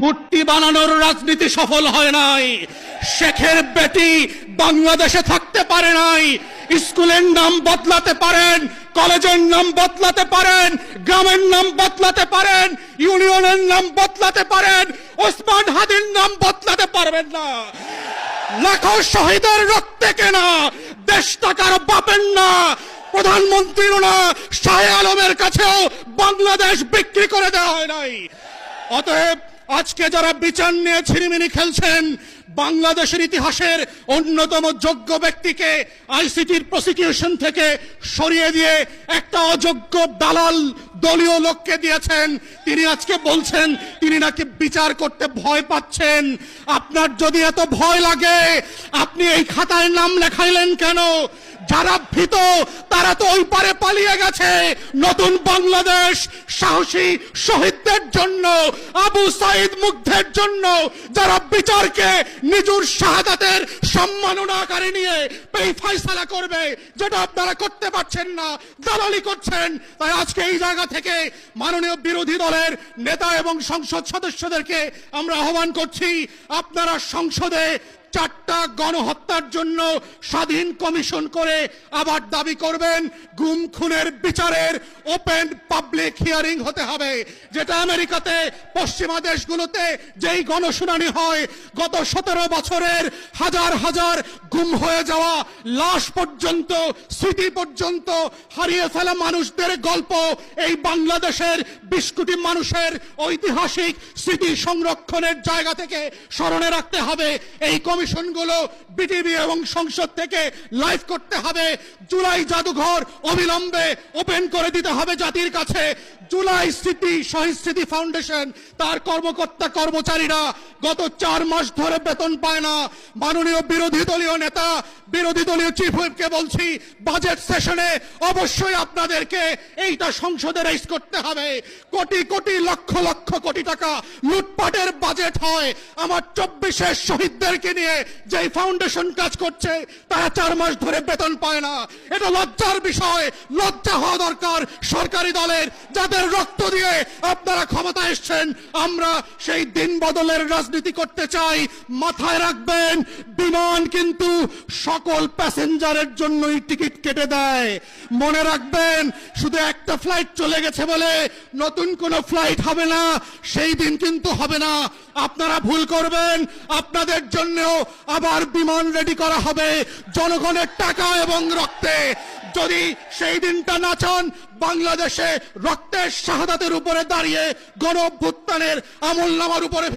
মূর্তি বানানোর রাজনীতি সফল হয় নাই। শেখের বেটি বাংলাদেশে থাকতে পারে নাই। স্কুলের নাম বদলাতে পারেন, কলেজের নাম বদলাতে পারেন, গ্রামের নাম বদলাতে পারেন, ইউনিয়নের নাম বদলাতে পারেন, ওসমান হাদির নাম বদলাতে পারবেন না। লাখো শহীদের রক্তে কেনা দেশটা কারো বাপের না, প্রধানমন্ত্রীরও না, শাহ আলমের কাছেও বাংলাদেশ বিক্রি করে দেওয়া হয় নাই। অতএব আজকে যারা বিচার নিয়ে ছিনিমিনি খেলছেন, বাংলাদেশের ইতিহাসের অন্যতম যোগ্য ব্যক্তিকে আইসিটির প্রসিকিউশন থেকে সরিয়ে দিয়ে একটা অযোগ্য দালাল দলীয় লোককে দিয়েছেন। তিনি আজকে বলছেন তিনি নাকি বিচার করতে ভয় পাচ্ছেন। আপনার যদি এত ভয় লাগে আপনি এই খাতায় নাম লেখাইলেন কেন? যারা ভীত তারা তো ওই পারে পালিয়ে গেছে। নতুন বাংলাদেশ সাহসী শহীদদের জন্য, আবু সাইদ মুগ্ধের জন্য, যারা বিচারকে নিজের শাহাদাতের সম্মাননা আকারে নিয়ে এই ফয়সালা করবে, যেটা আপনারা করতে পারছেন না, দালালি করছেন। তাই আজকে এই জায়গা থেকে মাননীয় বিরোধী দলের নেতা এবং সংসদ সদস্যদেরকে আমরা আহ্বান করছি, আপনারা সংসদে 4টা গণহত্যার জন্য স্বাধীন কমিশন করে আবার দাবি করবেন গুম খুনের বিচারের ওপেন পাবলিক হিয়ারিং হতে হবে। যেটা আমেরিকাতে, পশ্চিমা দেশগুলোতে যেই গণশুনানি হয়, গত 17 বছরের হাজার হাজার গুম হয়ে যাওয়া লাশ পর্যন্ত, স্মৃতি পর্যন্ত হারিয়ে ফেলা মানুষদের গল্প এই বাংলাদেশের 20 কোটি মানুষের ঐতিহাসিক স্মৃতি সংরক্ষণের জায়গা থেকে স্মরণে রাখতে হবে। এই কমিশনগুলো বিটিভি এবং সংসদ থেকে লাইভ করতে হবে। জুলাই জাদুঘর অবিলম্বে ওপেন করে দিতে হবে জাতির কাছে। জুলাই স্মৃতি শহীদ স্মৃতি ফাউন্ডেশন, তার কর্মকর্তা কর্মচারীরা গত 4 মাস ধরে বেতন পায় না। মাননীয় বিরোধী দলীয় নেতা, বিরোধী দলীয় চিফ হুইপকে বলছি, বাজেট সেশনে অবশ্যই আপনাদেরকে এইটা সংসদে রাইজ করতে হবে। কোটি কোটি লক্ষ লক্ষ কোটি টাকা লুটপাটের বাজেট হয়। আমার 24-এর শহীদদেরকে নিয়ে যে ফাউন্ডেশন কাজ করছে তারা 4 মাস ধরে বেতন পায় না। এটা লজ্জার বিষয়। লজ্জা হওয়া দরকার সরকারি দলের, যাদের রক্ত দিয়ে আপনারা ক্ষমতা এসছেন। আমরা সেই দিন বদলের রাজনীতি করতে চাই। মাথায় রাখবেন, বিমান কিন্তু সকল প্যাসেঞ্জারের জন্যই টিকিট কেটে দেয়। মনে রাখবেন, শুধু একটা ফ্লাইট চলে গেছে বলে নতুন কোনো ফ্লাইট হবে না, সেই দিন কিন্তু হবে না। আপনারা ভুল করবেন, আপনাদের জন্যও আবার বিমান রেডি করা হবে জনগণের টাকা এবং রক্তে। যদি সেই দিনটা না চান, বাংলাদেশে রক্তের শাহাদাতের উপরে দাঁড়িয়ে গণ অভ্যুত্থানের আমলনামার উপরে